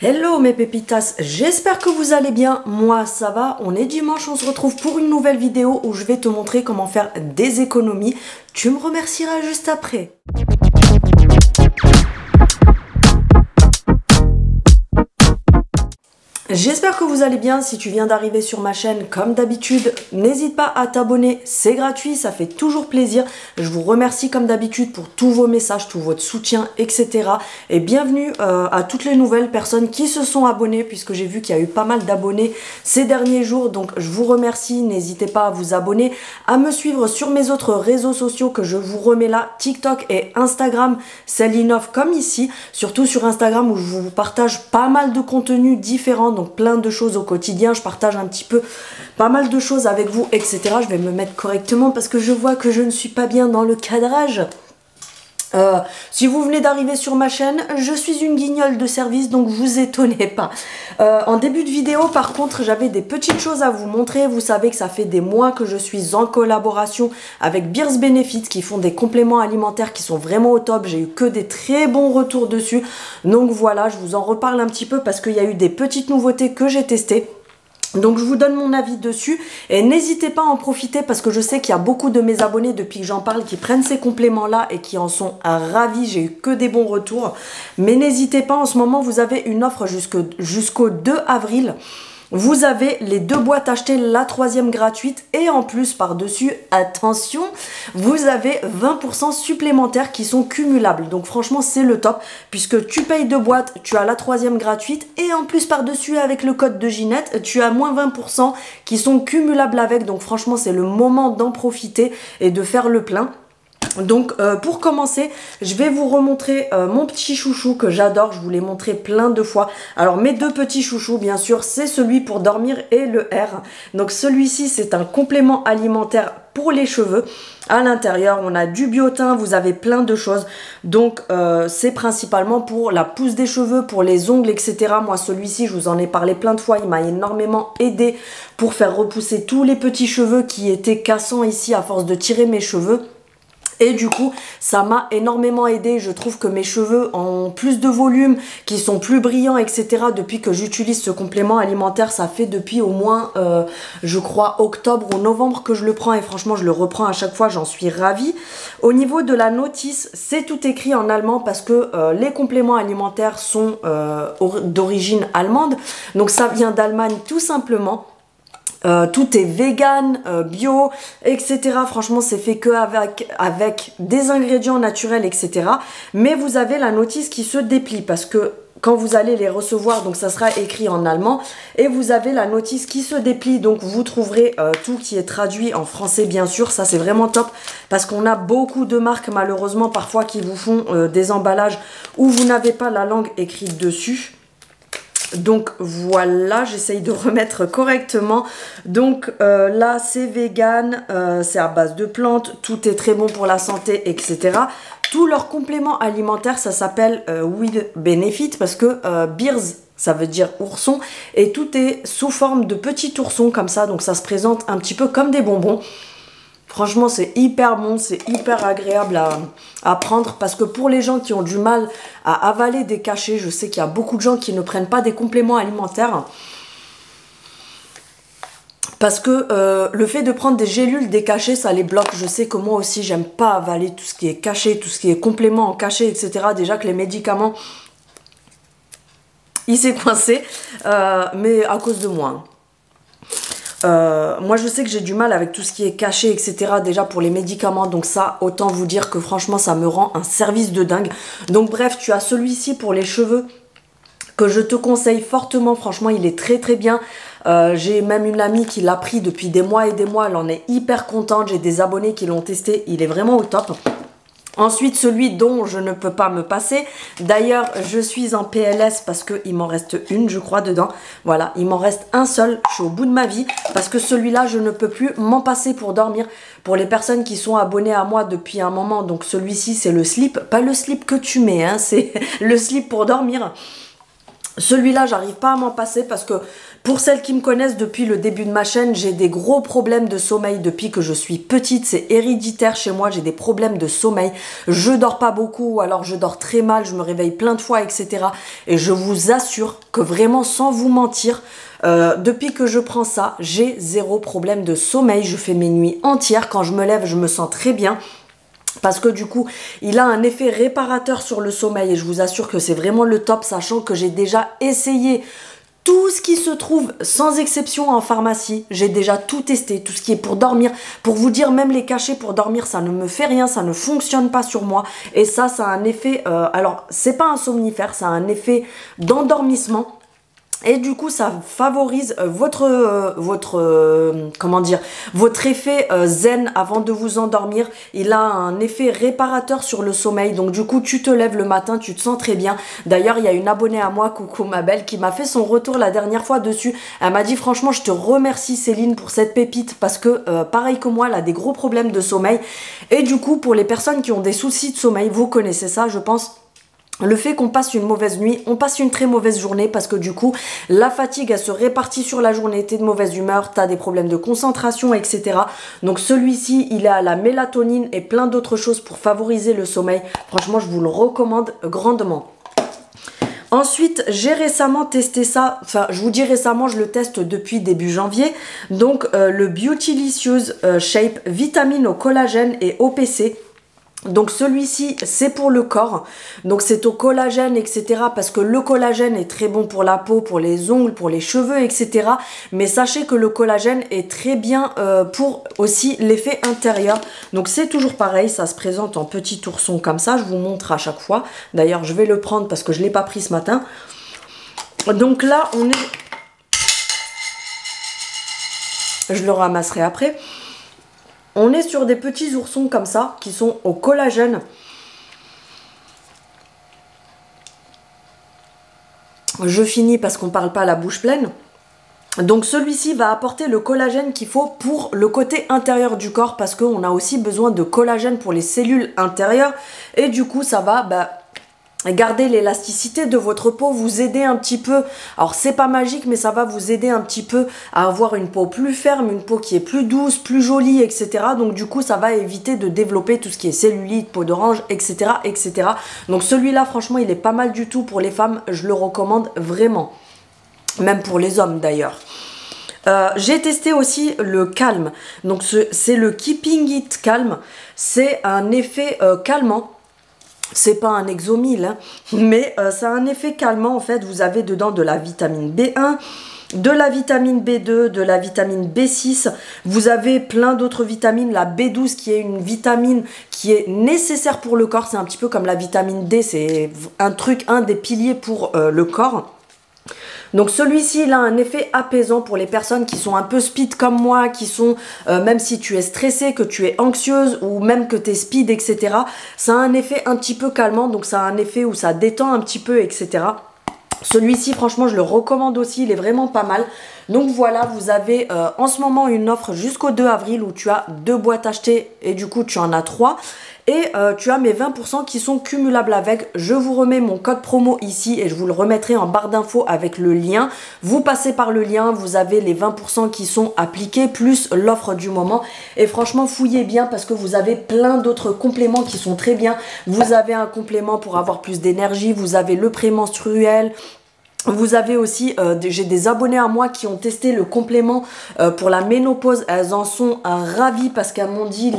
Hello mes pépitas, j'espère que vous allez bien, moi ça va, on est dimanche, on se retrouve pour une nouvelle vidéo où je vais te montrer comment faire des économies, tu me remercieras juste après. J'espère que vous allez bien. Si tu viens d'arriver sur ma chaîne, comme d'habitude, n'hésite pas à t'abonner, c'est gratuit, ça fait toujours plaisir. Je vous remercie comme d'habitude pour tous vos messages, tout votre soutien, etc. Et bienvenue à toutes les nouvelles personnes qui se sont abonnées, puisque j'ai vu qu'il y a eu pas mal d'abonnés ces derniers jours. Donc je vous remercie, n'hésitez pas à vous abonner, à me suivre sur mes autres réseaux sociaux que je vous remets là, TikTok et Instagram, celle innove comme ici, surtout sur Instagram où je vous partage pas mal de contenus différents. Donc plein de choses au quotidien, je partage un petit peu pas mal de choses avec vous, etc. Je vais me mettre correctement parce que je vois que je ne suis pas bien dans le cadrage. Si vous venez d'arriver sur ma chaîne, je suis une guignole de service, donc vous étonnez pas. En début de vidéo, par contre, j'avais des petites choses à vous montrer. Vous savez que ça fait des mois que je suis en collaboration avec Beers Benefits qui font des compléments alimentaires qui sont vraiment au top. J'ai eu que des très bons retours dessus. Donc voilà, je vous en reparle un petit peu parce qu'il y a eu des petites nouveautés que j'ai testées. Donc je vous donne mon avis dessus et n'hésitez pas à en profiter parce que je sais qu'il y a beaucoup de mes abonnés depuis que j'en parle qui prennent ces compléments là et qui en sont ravis, j'ai eu que des bons retours. Mais n'hésitez pas, en ce moment vous avez une offre jusqu'au 2 avril. Vous avez les 2 boîtes achetées, la 3e gratuite et en plus par-dessus, attention, vous avez 20% supplémentaires qui sont cumulables. Donc franchement, c'est le top puisque tu payes 2 boîtes, tu as la 3e gratuite et en plus par-dessus avec le code de Ginette, tu as moins 20% qui sont cumulables avec. Donc franchement, c'est le moment d'en profiter et de faire le plein. Donc pour commencer, je vais vous remontrer mon petit chouchou que j'adore, je vous l'ai montré plein de fois. Alors mes 2 petits chouchous, bien sûr, c'est celui pour dormir et le R. Donc celui-ci, c'est un complément alimentaire pour les cheveux. À l'intérieur, on a du biotin, vous avez plein de choses. Donc c'est principalement pour la pousse des cheveux, pour les ongles, etc. Moi, celui-ci, je vous en ai parlé plein de fois, il m'a énormément aidé pour faire repousser tous les petits cheveux qui étaient cassants ici à force de tirer mes cheveux. Et du coup, ça m'a énormément aidé. Je trouve que mes cheveux ont plus de volume, qui sont plus brillants, etc. Depuis que j'utilise ce complément alimentaire, ça fait depuis au moins, je crois, octobre ou novembre que je le prends. Et franchement, je le reprends à chaque fois, j'en suis ravie. Au niveau de la notice, c'est tout écrit en allemand parce que les compléments alimentaires sont d'origine allemande. Donc ça vient d'Allemagne tout simplement. Tout est vegan, bio, etc. Franchement, c'est fait que avec des ingrédients naturels, etc. Mais vous avez la notice qui se déplie parce que quand vous allez les recevoir, donc ça sera écrit en allemand et vous avez la notice qui se déplie. Donc vous trouverez tout qui est traduit en français, bien sûr. Ça, c'est vraiment top parce qu'on a beaucoup de marques, malheureusement, parfois qui vous font des emballages où vous n'avez pas la langue écrite dessus. Donc voilà, j'essaye de remettre correctement. Donc là, c'est vegan, c'est à base de plantes, tout est très bon pour la santé, etc. Tous leurs compléments alimentaires, ça s'appelle with benefit parce que Beers, ça veut dire ourson, et tout est sous forme de petits oursons comme ça. Donc ça se présente un petit peu comme des bonbons. Franchement, c'est hyper bon, c'est hyper agréable à prendre parce que pour les gens qui ont du mal à avaler des cachets, je sais qu'il y a beaucoup de gens qui ne prennent pas des compléments alimentaires parce que le fait de prendre des gélules, des cachets, ça les bloque. Je sais que moi aussi, j'aime pas avaler tout ce qui est caché, tout ce qui est complément en cachet, etc. Déjà que les médicaments, il s'est coincé, mais à cause de moi. Moi je sais que j'ai du mal avec tout ce qui est caché, etc. déjà pour les médicaments, donc ça autant vous dire que franchement ça me rend un service de dingue. Donc bref, tu as celui-ci pour les cheveux que je te conseille fortement, franchement il est très très bien. J'ai même une amie qui l'a pris depuis des mois et des mois, elle en est hyper contente, j'ai des abonnés qui l'ont testé, il est vraiment au top. Ensuite, celui dont je ne peux pas me passer. D'ailleurs, je suis en PLS parce qu'il m'en reste une, je crois, dedans. Voilà, il m'en reste un seul. Je suis au bout de ma vie parce que celui-là, je ne peux plus m'en passer pour dormir. Pour les personnes qui sont abonnées à moi depuis un moment, donc celui-ci, c'est le slip. Pas le slip que tu mets, hein, c'est le slip pour dormir. Celui-là, j'arrive pas à m'en passer parce que pour celles qui me connaissent depuis le début de ma chaîne, j'ai des gros problèmes de sommeil depuis que je suis petite. C'est héréditaire chez moi, j'ai des problèmes de sommeil. Je dors pas beaucoup, alors je dors très mal, je me réveille plein de fois, etc. Et je vous assure que vraiment, sans vous mentir, depuis que je prends ça, j'ai zéro problème de sommeil. Je fais mes nuits entières. Quand je me lève, je me sens très bien. Parce que du coup, il a un effet réparateur sur le sommeil et je vous assure que c'est vraiment le top, sachant que j'ai déjà essayé tout ce qui se trouve, sans exception, en pharmacie. J'ai déjà tout testé, tout ce qui est pour dormir. Pour vous dire, même les cachets pour dormir, ça ne me fait rien, ça ne fonctionne pas sur moi. Et ça a un effet, alors c'est pas un somnifère, ça a un effet d'endormissement. Et du coup, ça favorise comment dire, votre effet zen avant de vous endormir. Il a un effet réparateur sur le sommeil. Donc du coup, tu te lèves le matin, tu te sens très bien. D'ailleurs, il y a une abonnée à moi, coucou ma belle, qui m'a fait son retour la dernière fois dessus. Elle m'a dit, franchement, je te remercie Céline pour cette pépite parce que, pareil que moi, elle a des gros problèmes de sommeil. Et du coup, pour les personnes qui ont des soucis de sommeil, vous connaissez ça, je pense. Le fait qu'on passe une mauvaise nuit, on passe une très mauvaise journée parce que du coup, la fatigue, elle se répartit sur la journée, t'es de mauvaise humeur, t'as des problèmes de concentration, etc. Donc celui-ci, il a la mélatonine et plein d'autres choses pour favoriser le sommeil. Franchement, je vous le recommande grandement. Ensuite, j'ai récemment testé ça, enfin je vous dis récemment, je le teste depuis début janvier. Donc le Beautylicious Shape Vitamine au collagène et OPC. Donc celui-ci, c'est pour le corps, donc c'est au collagène, etc. Parce que le collagène est très bon pour la peau, pour les ongles, pour les cheveux, etc. Mais sachez que le collagène est très bien pour aussi l'effet intérieur. Donc c'est toujours pareil, ça se présente en petit ourson comme ça, je vous montre à chaque fois. D'ailleurs, je vais le prendre parce que je ne l'ai pas pris ce matin. Donc là, on est... Je le ramasserai après. On est sur des petits oursons comme ça, qui sont au collagène. Je finis parce qu'on ne parle pas la bouche pleine. Donc celui-ci va apporter le collagène qu'il faut pour le côté intérieur du corps, parce qu'on a aussi besoin de collagène pour les cellules intérieures. Et du coup, ça va... garder l'élasticité de votre peau, vous aider un petit peu, alors c'est pas magique mais ça va vous aider un petit peu à avoir une peau plus ferme, une peau qui est plus douce, plus jolie, etc. Donc du coup ça va éviter de développer tout ce qui est cellulite, peau d'orange, etc., etc. Donc celui-là franchement il est pas mal du tout pour les femmes, je le recommande vraiment, même pour les hommes d'ailleurs. J'ai testé aussi le calme, donc c'est le Keeping It Calm, c'est un effet calmant. C'est pas un Exomil, hein, mais ça a un effet calmant en fait. Vous avez dedans de la vitamine B1, de la vitamine B2, de la vitamine B6. Vous avez plein d'autres vitamines, la B12 qui est une vitamine qui est nécessaire pour le corps. C'est un petit peu comme la vitamine D, c'est un des piliers pour le corps. Donc celui-ci, il a un effet apaisant pour les personnes qui sont un peu speed comme moi, qui sont, même si tu es stressée, que tu es anxieuse ou même que tu es speed, etc. Ça a un effet un petit peu calmant, donc ça a un effet où ça détend un petit peu, etc. Celui-ci, franchement, je le recommande aussi, il est vraiment pas mal. Donc voilà, vous avez en ce moment une offre jusqu'au 2 avril où tu as 2 boîtes achetées et du coup tu en as 3. Et tu as mes 20% qui sont cumulables avec. Je vous remets mon code promo ici et je vous le remettrai en barre d'infos avec le lien. Vous passez par le lien, vous avez les 20% qui sont appliqués plus l'offre du moment. Et franchement, fouillez bien parce que vous avez plein d'autres compléments qui sont très bien. Vous avez un complément pour avoir plus d'énergie, vous avez le prémenstruel. Vous avez aussi, j'ai des abonnés à moi qui ont testé le complément pour la ménopause. Elles en sont ravies parce qu'elles m'ont dit,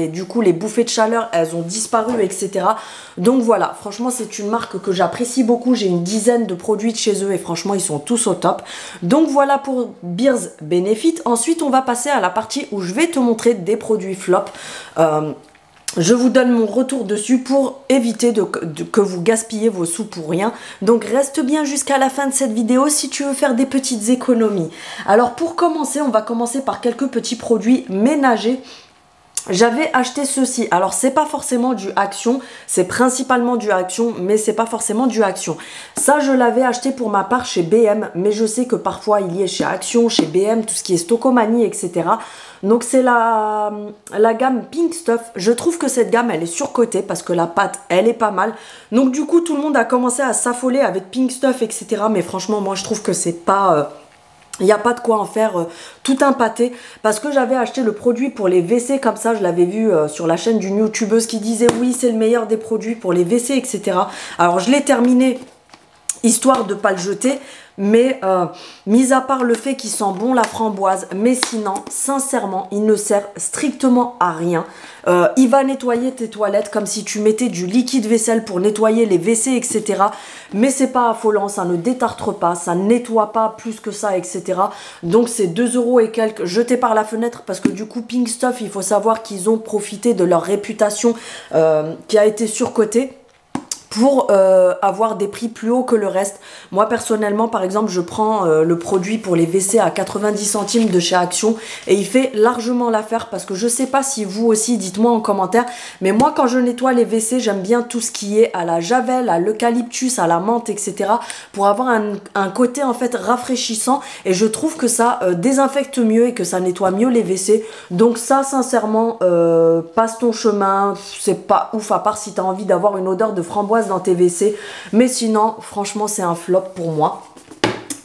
du coup, les bouffées de chaleur, elles ont disparu, etc. Donc voilà, franchement, c'est une marque que j'apprécie beaucoup. J'ai une dizaine de produits de chez eux et franchement, ils sont tous au top. Donc voilà pour Beers Benefit. Ensuite, on va passer à la partie où je vais te montrer des produits flop. Je vous donne mon retour dessus pour éviter que vous gaspillez vos sous pour rien. Donc reste bien jusqu'à la fin de cette vidéo si tu veux faire des petites économies. Alors pour commencer, on va commencer par quelques petits produits ménagers. J'avais acheté ceci. Alors, c'est pas forcément du Action. C'est principalement du Action, mais c'est pas forcément du Action. Ça, je l'avais acheté pour ma part chez BM, mais je sais que parfois, il y est chez Action, chez BM, tout ce qui est Stocomanie, etc. Donc, c'est la gamme Pink Stuff. Je trouve que cette gamme, elle est surcotée parce que la pâte, elle est pas mal. Donc, du coup, tout le monde a commencé à s'affoler avec Pink Stuff, etc. Mais franchement, moi, je trouve que c'est pas... il n'y a pas de quoi en faire tout un pâté parce que j'avais acheté le produit pour les WC comme ça, je l'avais vu sur la chaîne d'une youtubeuse qui disait oui c'est le meilleur des produits pour les WC etc. Alors je l'ai terminé histoire de ne pas le jeter, mais mis à part le fait qu'il sent bon la framboise, mais sinon sincèrement il ne sert strictement à rien. Il va nettoyer tes toilettes comme si tu mettais du liquide vaisselle pour nettoyer les WC etc. Mais c'est pas affolant, ça ne détartre pas, ça nettoie pas plus que ça etc. Donc c'est 2 € et quelques jetés par la fenêtre parce que du coup Pink Stuff, il faut savoir qu'ils ont profité de leur réputation qui a été surcotée pour avoir des prix plus hauts que le reste. Moi personnellement par exemple je prends le produit pour les WC à 90 centimes de chez Action et il fait largement l'affaire parce que je sais pas si vous aussi, dites-moi en commentaire, mais moi quand je nettoie les WC j'aime bien tout ce qui est à la javel, à l'eucalyptus, à la menthe etc. pour avoir un côté en fait rafraîchissant et je trouve que ça désinfecte mieux et que ça nettoie mieux les WC. Donc ça sincèrement passe ton chemin, c'est pas ouf à part si tu as envie d'avoir une odeur de framboise dans tes WC, mais sinon franchement c'est un flop pour moi.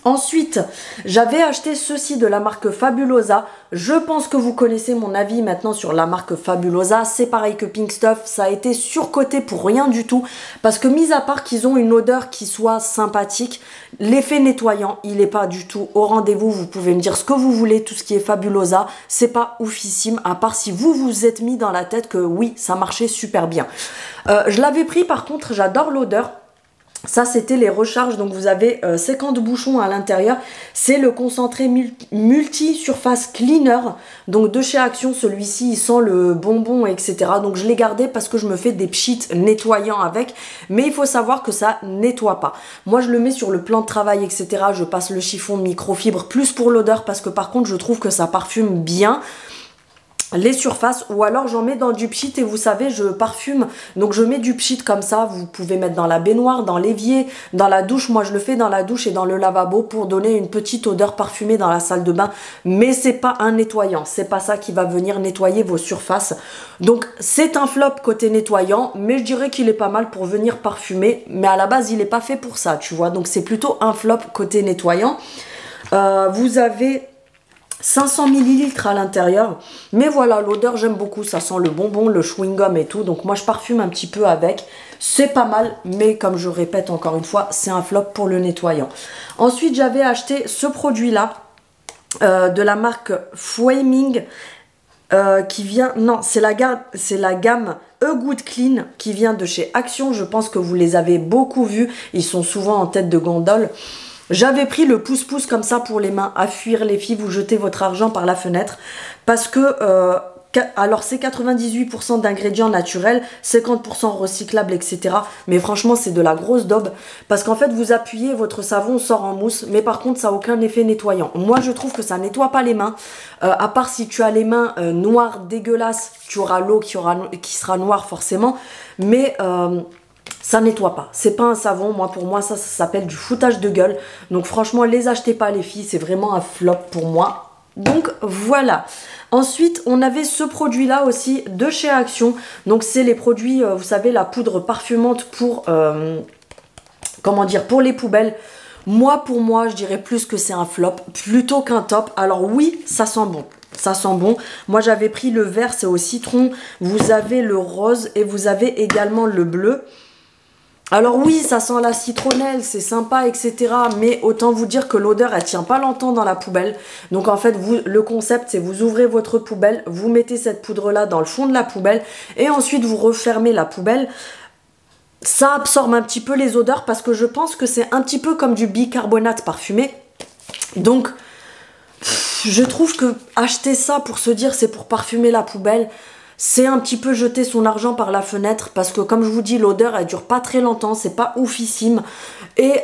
Ensuite, j'avais acheté ceci de la marque Fabulosa. Je pense que vous connaissez mon avis maintenant sur la marque Fabulosa. C'est pareil que Pink Stuff, ça a été surcoté pour rien du tout. Parce que mis à part qu'ils ont une odeur qui soit sympathique, l'effet nettoyant, il n'est pas du tout au rendez-vous. Vous pouvez me dire ce que vous voulez, tout ce qui est Fabulosa, c'est pas oufissime. À part si vous vous êtes mis dans la tête que oui, ça marchait super bien. Je l'avais pris par contre, j'adore l'odeur. Ça, c'était les recharges, donc vous avez 50 bouchons à l'intérieur. C'est le concentré multi-surface cleaner, donc de chez Action. Celui-ci, il sent le bonbon, etc. Donc je l'ai gardé parce que je me fais des pchites nettoyants avec. Mais il faut savoir que ça nettoie pas. Moi, je le mets sur le plan de travail, etc. Je passe le chiffon microfibre plus pour l'odeur parce que par contre, je trouve que ça parfume bien les surfaces, ou alors j'en mets dans du pchit et vous savez je parfume, donc je mets du pchit comme ça, vous pouvez mettre dans la baignoire, dans l'évier, dans la douche. Moi je le fais dans la douche et dans le lavabo pour donner une petite odeur parfumée dans la salle de bain, mais c'est pas un nettoyant, c'est pas ça qui va venir nettoyer vos surfaces. Donc c'est un flop côté nettoyant, mais je dirais qu'il est pas mal pour venir parfumer, mais à la base il est pas fait pour ça, tu vois, donc c'est plutôt un flop côté nettoyant. Vous avez 500 ml à l'intérieur, mais voilà, l'odeur j'aime beaucoup, ça sent le bonbon, le chewing-gum et tout, donc moi je parfume un petit peu avec, c'est pas mal, mais comme je répète encore une fois, c'est un flop pour le nettoyant. Ensuite j'avais acheté ce produit là, de la marque Flaming, qui vient, non c'est la gamme A Good Clean qui vient de chez Action, je pense que vous les avez beaucoup vus, ils sont souvent en tête de gondole. J'avais pris le pouce-pouce comme ça pour les mains, à fuir les filles, vous jetez votre argent par la fenêtre. Parce que, alors c'est 98% d'ingrédients naturels, 50% recyclables, etc. Mais franchement, c'est de la grosse daube. Parce qu'en fait, vous appuyez, votre savon sort en mousse, mais par contre, ça n'a aucun effet nettoyant. Moi, je trouve que ça nettoie pas les mains. À part si tu as les mains noires, dégueulasses, tu auras l'eau qui sera noire forcément. Mais... ça nettoie pas, c'est pas un savon, moi pour moi ça s'appelle du foutage de gueule. Donc franchement les achetez pas les filles, c'est vraiment un flop pour moi. Donc voilà. Ensuite on avait ce produit là aussi de chez Action. Donc c'est les produits, vous savez la poudre parfumante pour, comment dire, pour les poubelles. Moi pour moi je dirais plus que c'est un flop plutôt qu'un top. Alors oui ça sent bon. Ça sent bon. Moi j'avais pris le vert, c'est au citron. Vous avez le rose et vous avez également le bleu. Alors oui, ça sent la citronnelle, c'est sympa, etc. Mais autant vous dire que l'odeur, elle tient pas longtemps dans la poubelle. Donc en fait, le concept, c'est vous ouvrez votre poubelle, vous mettez cette poudre-là dans le fond de la poubelle et ensuite vous refermez la poubelle. Ça absorbe un petit peu les odeurs parce que je pense que c'est un petit peu comme du bicarbonate parfumé. Donc, je trouve que acheter ça pour se dire c'est pour parfumer la poubelle... c'est un petit peu jeter son argent par la fenêtre parce que comme je vous dis, l'odeur elle dure pas très longtemps, c'est pas oufissime et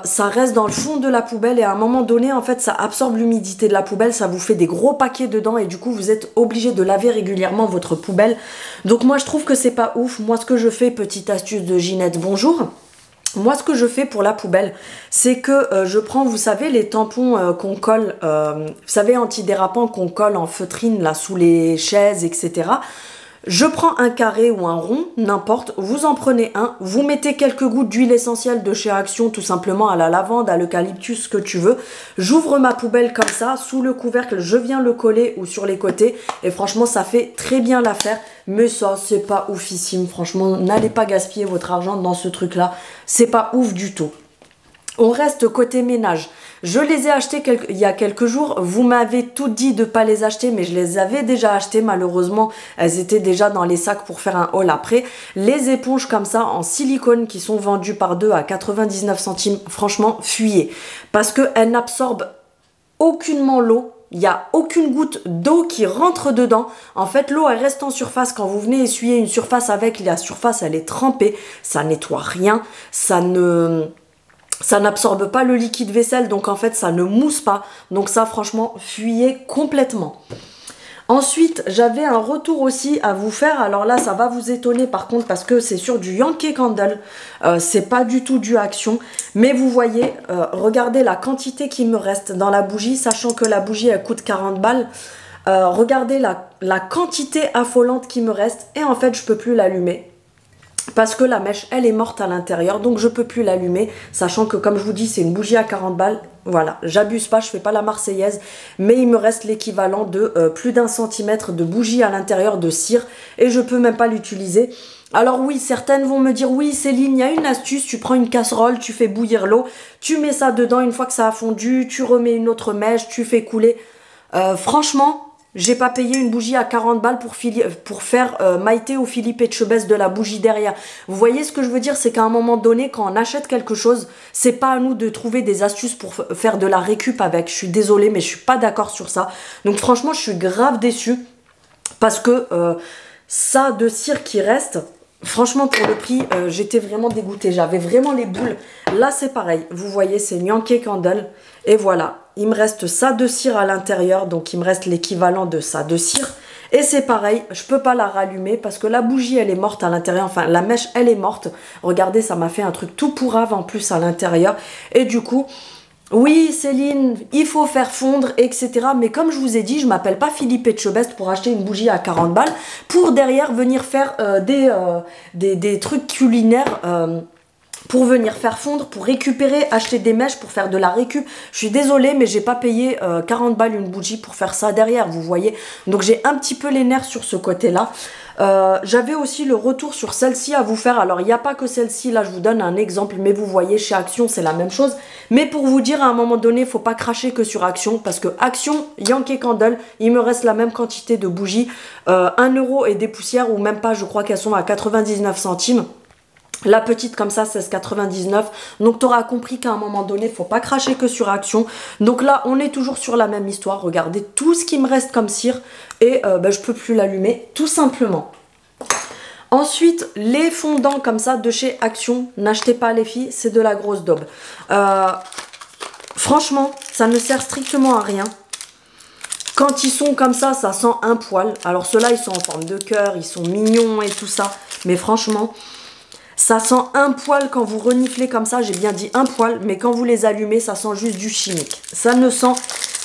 ça reste dans le fond de la poubelle et à un moment donné en fait ça absorbe l'humidité de la poubelle, ça vous fait des gros paquets dedans et du coup vous êtes obligé de laver régulièrement votre poubelle. Donc moi je trouve que c'est pas ouf. Moi ce que je fais, petite astuce de Ginette, bonjour. Moi, ce que je fais pour la poubelle, c'est que je prends, vous savez, les tampons qu'on colle, vous savez, antidérapants qu'on colle en feutrine, là, sous les chaises, etc. Je prends un carré ou un rond, n'importe, vous en prenez un, vous mettez quelques gouttes d'huile essentielle de chez Action, tout simplement à la lavande, à l'eucalyptus, ce que tu veux. J'ouvre ma poubelle comme ça, sous le couvercle, je viens le coller ou sur les côtés. Et franchement, ça fait très bien l'affaire. Mais ça, c'est pas oufissime. Franchement, n'allez pas gaspiller votre argent dans ce truc-là. C'est pas ouf du tout. On reste côté ménage. Je les ai achetés il y a quelques jours. Vous m'avez tout dit de ne pas les acheter, mais je les avais déjà achetés. Malheureusement, elles étaient déjà dans les sacs pour faire un haul après. Les éponges comme ça en silicone qui sont vendues par deux à 99 centimes, franchement, fuyez. Parce qu'elles n'absorbent aucunement l'eau. Il n'y a aucune goutte d'eau qui rentre dedans. En fait, l'eau, elle reste en surface. Quand vous venez essuyer une surface avec, la surface, elle est trempée. Ça nettoie rien. Ça n'absorbe pas le liquide vaisselle, donc en fait ça ne mousse pas. Donc ça franchement, fuyez complètement. Ensuite, j'avais un retour aussi à vous faire. Alors là, ça va vous étonner par contre parce que c'est sur du Yankee Candle. C'est pas du tout du Action. Mais vous voyez, regardez la quantité qui me reste dans la bougie, sachant que la bougie elle coûte 40 balles. Regardez la quantité affolante qui me reste et en fait je peux plus l'allumer. Parce que la mèche, elle est morte à l'intérieur, donc je peux plus l'allumer, sachant que comme je vous dis, c'est une bougie à 40 balles. Voilà, j'abuse pas, je fais pas la marseillaise, mais il me reste l'équivalent de plus d'1 centimètre de bougie à l'intérieur de cire, et je peux même pas l'utiliser. Alors oui, certaines vont me dire, oui Céline, il y a une astuce, tu prends une casserole, tu fais bouillir l'eau, tu mets ça dedans, une fois que ça a fondu, tu remets une autre mèche, tu fais couler. Franchement... J'ai pas payé une bougie à 40 balles pour faire Maïté ou Philippe Etchebest de la bougie derrière. Vous voyez ce que je veux dire, c'est qu'à un moment donné, quand on achète quelque chose, c'est pas à nous de trouver des astuces pour faire de la récup avec. Je suis désolée, mais je suis pas d'accord sur ça. Donc franchement, je suis grave déçue parce que ça de cire qui reste... Franchement, pour le prix, j'étais vraiment dégoûtée. J'avais vraiment les boules. Là, c'est pareil. Vous voyez, c'est Yankee Candle. Et voilà, il me reste ça de cire à l'intérieur. Donc, il me reste l'équivalent de ça de cire. Et c'est pareil, je peux pas la rallumer parce que la bougie, elle est morte à l'intérieur. Enfin, la mèche, elle est morte. Regardez, ça m'a fait un truc tout pourrave en plus à l'intérieur. Et du coup... Oui, Céline, il faut faire fondre, etc. Mais comme je vous ai dit, je m'appelle pas Philippe Etchebest pour acheter une bougie à 40 balles pour derrière venir faire des trucs culinaires pour venir faire fondre, pour récupérer, acheter des mèches pour faire de la récup. Je suis désolée, mais j'ai pas payé 40 balles une bougie pour faire ça derrière, vous voyez. Donc j'ai un petit peu les nerfs sur ce côté-là. J'avais aussi le retour sur celle-ci à vous faire. Alors, il n'y a pas que celle-ci. Là, je vous donne un exemple. Mais vous voyez, chez Action, c'est la même chose. Mais pour vous dire, à un moment donné, il ne faut pas cracher que sur Action. Parce que Action, Yankee Candle, il me reste la même quantité de bougies. 1 € et des poussières. Ou même pas, je crois qu'elles sont à 99 centimes. La petite comme ça, 16,99. Donc, tu auras compris qu'à un moment donné, il ne faut pas cracher que sur Action. Donc là, on est toujours sur la même histoire. Regardez tout ce qui me reste comme cire. Et je peux plus l'allumer, tout simplement. Ensuite, les fondants comme ça de chez Action. N'achetez pas les filles, c'est de la grosse daube. Franchement, ça ne sert strictement à rien. Quand ils sont comme ça sent un poil. Alors ceux-là, ils sont en forme de cœur, ils sont mignons et tout ça. Mais franchement... Ça sent un poil quand vous reniflez comme ça, j'ai bien dit un poil, mais quand vous les allumez, ça sent juste du chimique. Ça ne sent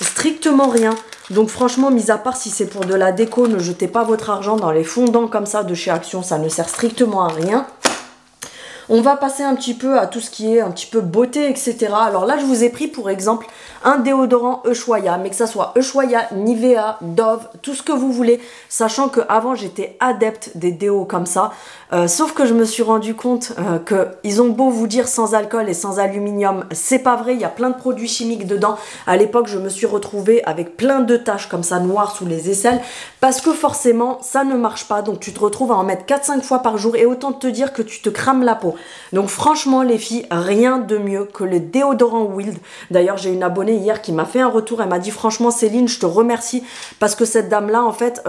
strictement rien. Donc franchement, mis à part si c'est pour de la déco, ne jetez pas votre argent dans les fondants comme ça de chez Action, ça ne sert strictement à rien. On va passer un petit peu à tout ce qui est un petit peu beauté, etc. Alors là, je vous ai pris pour exemple un déodorant Ushuaïa, mais que ça soit Ushuaïa, Nivea, Dove, tout ce que vous voulez. Sachant qu'avant, j'étais adepte des déos comme ça. Sauf que je me suis rendu compte qu'ils ont beau vous dire sans alcool et sans aluminium, c'est pas vrai, il y a plein de produits chimiques dedans. À l'époque, je me suis retrouvée avec plein de taches comme ça noires sous les aisselles parce que forcément, ça ne marche pas. Donc, tu te retrouves à en mettre 4-5 fois par jour et autant te dire que tu te crames la peau. Donc, franchement, les filles, rien de mieux que le déodorant Wild. D'ailleurs, j'ai une abonnée hier qui m'a fait un retour. Elle m'a dit, franchement, Céline, je te remercie parce que cette dame-là, en fait...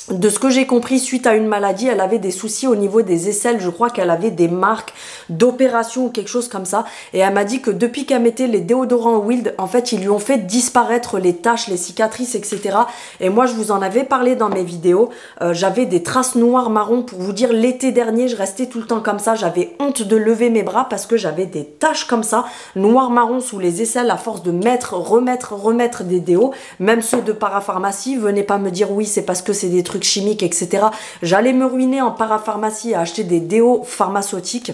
De ce que j'ai compris, suite à une maladie, elle avait des soucis au niveau des aisselles. Je crois qu'elle avait des marques d'opération ou quelque chose comme ça. Et elle m'a dit que depuis qu'elle mettait les déodorants Wild, en fait, ils lui ont fait disparaître les taches, les cicatrices, etc. Et moi, je vous en avais parlé dans mes vidéos. J'avais des traces noires marron. Pour vous dire, l'été dernier, je restais tout le temps comme ça. J'avais honte de lever mes bras parce que j'avais des taches comme ça, noir marron sous les aisselles à force de remettre des déos. Même ceux de parapharmacie, venez pas me dire oui, c'est parce que c'est des trucs chimiques, etc. J'allais me ruiner en parapharmacie à acheter des déos pharmaceutiques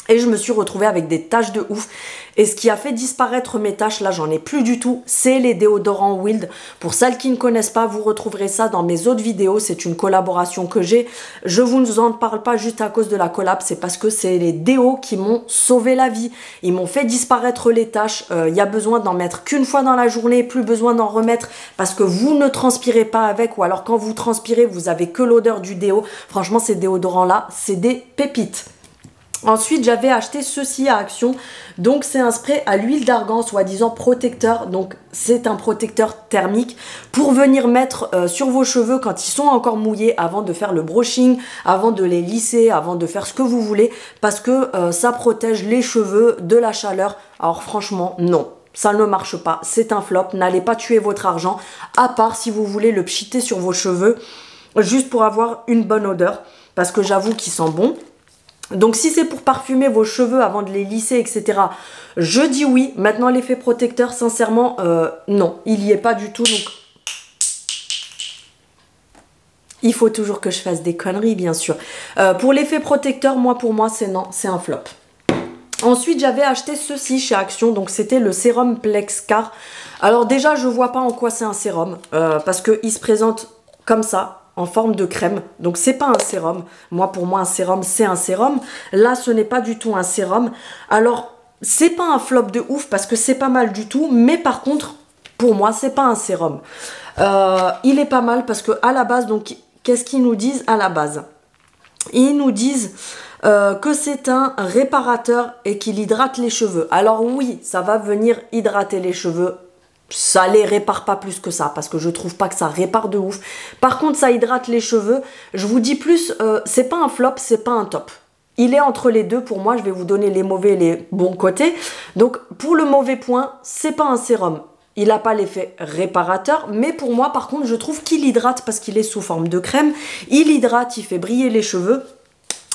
et je me suis retrouvée avec des taches de ouf. Et ce qui a fait disparaître mes taches, là j'en ai plus du tout, c'est les déodorants Wild. Pour celles qui ne connaissent pas, vous retrouverez ça dans mes autres vidéos. C'est une collaboration que j'ai. Je vous en parle pas juste à cause de la collab, c'est parce que c'est les déos qui m'ont sauvé la vie. Ils m'ont fait disparaître les taches. Il y a besoin d'en mettre qu'une fois dans la journée, plus besoin d'en remettre parce que vous ne transpirez pas avec, ou alors quand vous transpirez, vous avez que l'odeur du déo. Franchement, ces déodorants-là, c'est des pépites. Ensuite, j'avais acheté ceci à Action. Donc, c'est un spray à l'huile d'argan, soi-disant protecteur. Donc, c'est un protecteur thermique pour venir mettre sur vos cheveux quand ils sont encore mouillés, avant de faire le brushing, avant de les lisser, avant de faire ce que vous voulez, parce que ça protège les cheveux de la chaleur. Alors, franchement, non. Ça ne marche pas. C'est un flop. N'allez pas tuer votre argent, à part si vous voulez le pchiter sur vos cheveux, juste pour avoir une bonne odeur, parce que j'avoue qu'il sent bon. Donc si c'est pour parfumer vos cheveux avant de les lisser, etc., je dis oui. Maintenant, l'effet protecteur, sincèrement, non, il n'y est pas du tout. Donc, il faut toujours que je fasse des conneries, bien sûr. Pour l'effet protecteur, pour moi, c'est non, c'est un flop. Ensuite, j'avais acheté ceci chez Action, donc c'était le sérum Plexcar. Alors déjà, je vois pas en quoi c'est un sérum, parce qu'il se présente comme ça, en forme de crème. Donc, c'est pas un sérum. Pour moi, un sérum, c'est un sérum. Là, ce n'est pas du tout un sérum. Alors, c'est pas un flop de ouf parce que c'est pas mal du tout. Mais par contre, pour moi, c'est pas un sérum. Il est pas mal parce que à la base, donc, qu'est-ce qu'ils nous disent à la base? Ils nous disent que c'est un réparateur et qu'il hydrate les cheveux. Alors oui, ça va venir hydrater les cheveux. Ça les répare pas plus que ça, parce que je trouve pas que ça répare de ouf. Par contre, ça hydrate les cheveux. Je vous dis plus, c'est pas un flop, c'est pas un top. Il est entre les deux pour moi. Je vais vous donner les mauvais et les bons côtés. Donc, pour le mauvais point, c'est pas un sérum. Il n'a pas l'effet réparateur, mais pour moi, par contre, je trouve qu'il hydrate parce qu'il est sous forme de crème. Il hydrate, il fait briller les cheveux.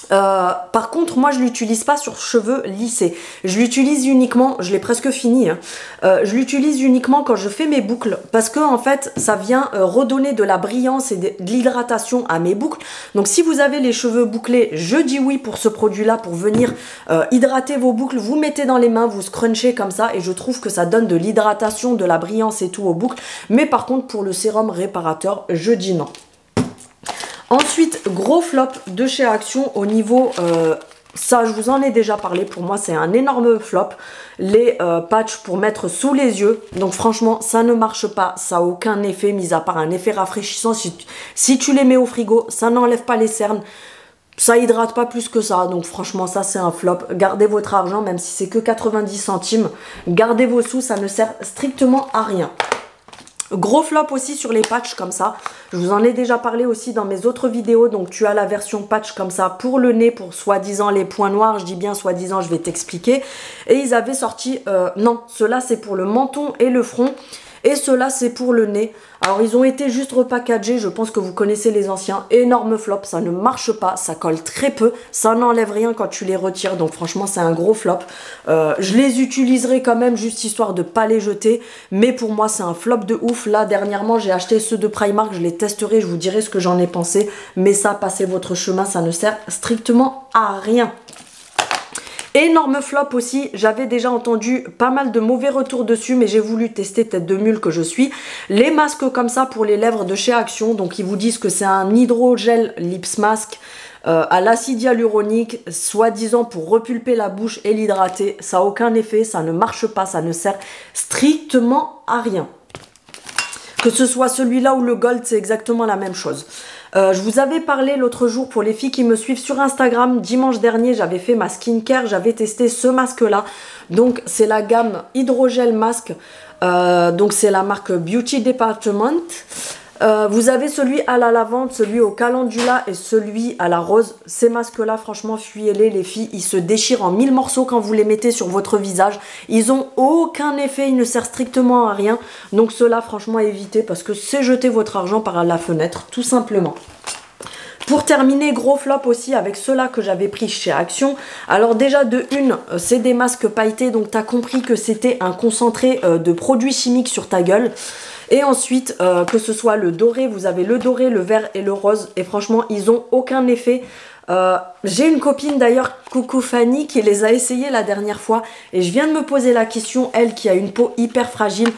Par contre, moi je l'utilise pas sur cheveux lissés. Je l'utilise uniquement, je l'ai presque fini, hein. Je l'utilise uniquement quand je fais mes boucles, parce que en fait ça vient redonner de la brillance et de l'hydratation à mes boucles. Donc si vous avez les cheveux bouclés, je dis oui pour ce produit là, pour venir hydrater vos boucles. Vous mettez dans les mains, vous scrunchez comme ça, et je trouve que ça donne de l'hydratation, de la brillance et tout aux boucles. Mais par contre, pour le sérum réparateur, je dis non. Ensuite, gros flop de chez Action au niveau, ça je vous en ai déjà parlé, pour moi c'est un énorme flop, les patchs pour mettre sous les yeux. Donc franchement, ça ne marche pas, ça n'a aucun effet, mis à part un effet rafraîchissant. Si tu les mets au frigo, ça n'enlève pas les cernes, ça hydrate pas plus que ça. Donc franchement, ça c'est un flop. Gardez votre argent, même si c'est que 90 centimes, gardez vos sous, ça ne sert strictement à rien. Gros flop aussi sur les patchs comme ça. Je vous en ai déjà parlé aussi dans mes autres vidéos. Donc tu as la version patch comme ça pour le nez, pour soi-disant les points noirs. Je dis bien soi-disant, je vais t'expliquer. Et ils avaient sorti, non, ceux-là c'est pour le menton et le front. Et ceux-là, c'est pour le nez. Alors, ils ont été juste repackagés. Je pense que vous connaissez les anciens. Énorme flop. Ça ne marche pas. Ça colle très peu. Ça n'enlève rien quand tu les retires. Donc, franchement, c'est un gros flop. Je les utiliserai quand même, juste histoire de ne pas les jeter. Mais pour moi, c'est un flop de ouf. Là, dernièrement, j'ai acheté ceux de Primark. Je les testerai. Je vous dirai ce que j'en ai pensé. Mais ça, passez votre chemin. Ça ne sert strictement à rien. Énorme flop aussi, j'avais déjà entendu pas mal de mauvais retours dessus, mais j'ai voulu tester, tête de mule que je suis. Les masques comme ça pour les lèvres de chez Action, donc ils vous disent que c'est un hydrogel lips mask à l'acide hyaluronique, soi-disant pour repulper la bouche et l'hydrater. Ça n'a aucun effet, ça ne marche pas, ça ne sert strictement à rien. Que ce soit celui-là ou le gold, c'est exactement la même chose. Je vous avais parlé l'autre jour, pour les filles qui me suivent sur Instagram, dimanche dernier, j'avais fait ma skincare, j'avais testé ce masque-là. Donc, c'est la gamme Hydrogel Mask. Donc, c'est la marque Beauty Department. Vous avez celui à la lavande, celui au calendula et celui à la rose. Ces masques-là, franchement, fuyez-les les filles. Ils se déchirent en 1000 morceaux quand vous les mettez sur votre visage. Ils ont aucun effet, ils ne servent strictement à rien. Donc ceux-là, franchement, évitez parce que c'est jeter votre argent par la fenêtre, tout simplement. Pour terminer, gros flop aussi avec ceux-là que j'avais pris chez Action. Alors déjà de une, c'est des masques pailletés, donc tu as compris que c'était un concentré de produits chimiques sur ta gueule. Et ensuite, que ce soit le doré, vous avez le doré, le vert et le rose. Et franchement, ils ont aucun effet. J'ai une copine d'ailleurs, coucou Fanny, qui les a essayés la dernière fois. Et je viens de me poser la question, elle qui a une peau hyper fragile.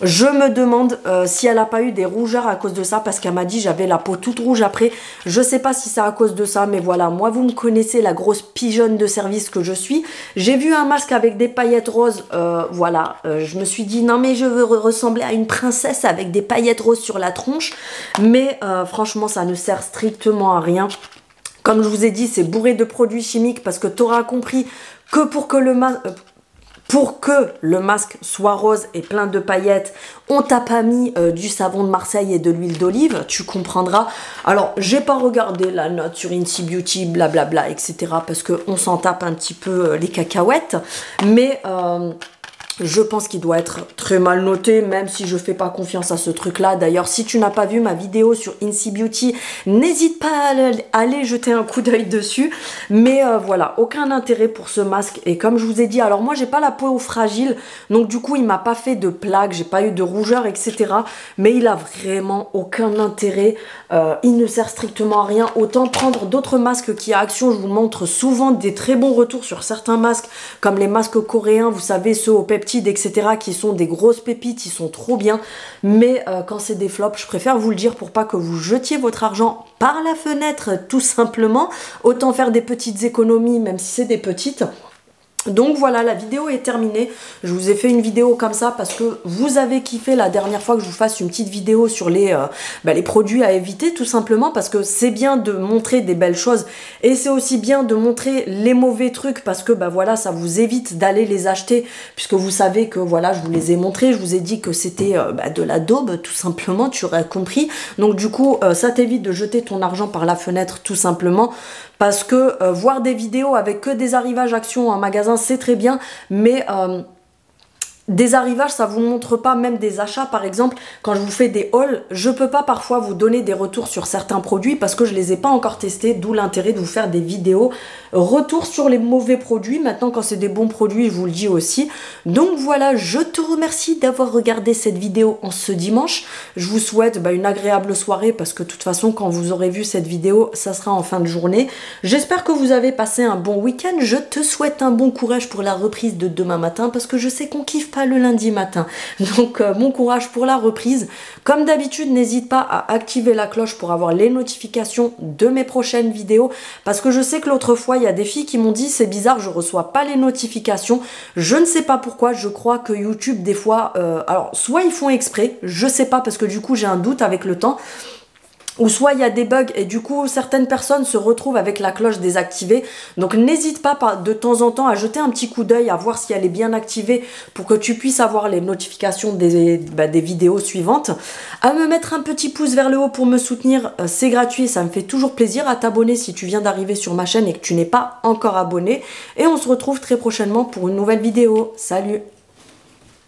Je me demande si elle n'a pas eu des rougeurs à cause de ça, parce qu'elle m'a dit j'avais la peau toute rouge après. Je sais pas si c'est à cause de ça, mais voilà, moi vous me connaissez, la grosse pigeonne de service que je suis. J'ai vu un masque avec des paillettes roses, voilà, je me suis dit non mais je veux ressembler à une princesse avec des paillettes roses sur la tronche, mais franchement ça ne sert strictement à rien. Comme je vous ai dit, c'est bourré de produits chimiques, parce que tu auras compris que pour que le masque soit rose et plein de paillettes, on t'a pas mis du savon de Marseille et de l'huile d'olive, tu comprendras. Alors, j'ai pas regardé la note sur Incy Beauty, blablabla, etc. parce qu'on s'en tape un petit peu les cacahuètes. Mais je pense qu'il doit être très mal noté, même si je fais pas confiance à ce truc-là. D'ailleurs, si tu n'as pas vu ma vidéo sur Incy Beauty, n'hésite pas à aller jeter un coup d'œil dessus. Mais voilà, aucun intérêt pour ce masque. Et comme je vous ai dit, alors moi, j'ai pas la peau fragile, donc du coup, il m'a pas fait de plaques, j'ai pas eu de rougeur, etc. Mais il a vraiment aucun intérêt. Il ne sert strictement à rien. Autant prendre d'autres masques qui à Action, je vous montre souvent des très bons retours sur certains masques, comme les masques coréens, vous savez, ceux au peptide, etc., qui sont des grosses pépites, ils sont trop bien. Mais quand c'est des flops, je préfère vous le dire pour pas que vous jetiez votre argent par la fenêtre, tout simplement. Autant faire des petites économies, même si c'est des petites. Donc voilà, la vidéo est terminée. Je vous ai fait une vidéo comme ça parce que vous avez kiffé la dernière fois que je vous fasse une petite vidéo sur les produits à éviter, tout simplement, parce que c'est bien de montrer des belles choses et c'est aussi bien de montrer les mauvais trucs, parce que voilà, ça vous évite d'aller les acheter, puisque vous savez que voilà, je vous les ai montrés, je vous ai dit que c'était de la daube, tout simplement, tu aurais compris. Donc du coup, ça t'évite de jeter ton argent par la fenêtre, tout simplement. Parce que voir des vidéos avec que des arrivages Action en magasin, c'est très bien, mais des arrivages, ça vous montre pas, même des achats par exemple. Quand je vous fais des hauls, je peux pas parfois vous donner des retours sur certains produits parce que je les ai pas encore testés, d'où l'intérêt de vous faire des vidéos retour sur les mauvais produits. Maintenant, quand c'est des bons produits, je vous le dis aussi. Donc voilà, je te remercie d'avoir regardé cette vidéo en ce dimanche. Je vous souhaite une agréable soirée, parce que de toute façon, quand vous aurez vu cette vidéo, ça sera en fin de journée. J'espère que vous avez passé un bon week-end. Je te souhaite un bon courage pour la reprise de demain matin, parce que je sais qu'on kiffe pas le lundi matin. Donc bon courage pour la reprise. Comme d'habitude, n'hésite pas à activer la cloche pour avoir les notifications de mes prochaines vidéos, parce que je sais que l'autre fois, il y a des filles qui m'ont dit c'est bizarre, je reçois pas les notifications. Je ne sais pas pourquoi. Je crois que YouTube des fois, alors soit ils font exprès, je sais pas, parce que du coup j'ai un doute avec le temps, ou soit il y a des bugs et du coup certaines personnes se retrouvent avec la cloche désactivée. Donc n'hésite pas de temps en temps à jeter un petit coup d'œil, à voir si elle est bien activée, pour que tu puisses avoir les notifications des vidéos suivantes. À me mettre un petit pouce vers le haut pour me soutenir, c'est gratuit, ça me fait toujours plaisir. À t'abonner si tu viens d'arriver sur ma chaîne et que tu n'es pas encore abonné. Et on se retrouve très prochainement pour une nouvelle vidéo. Salut!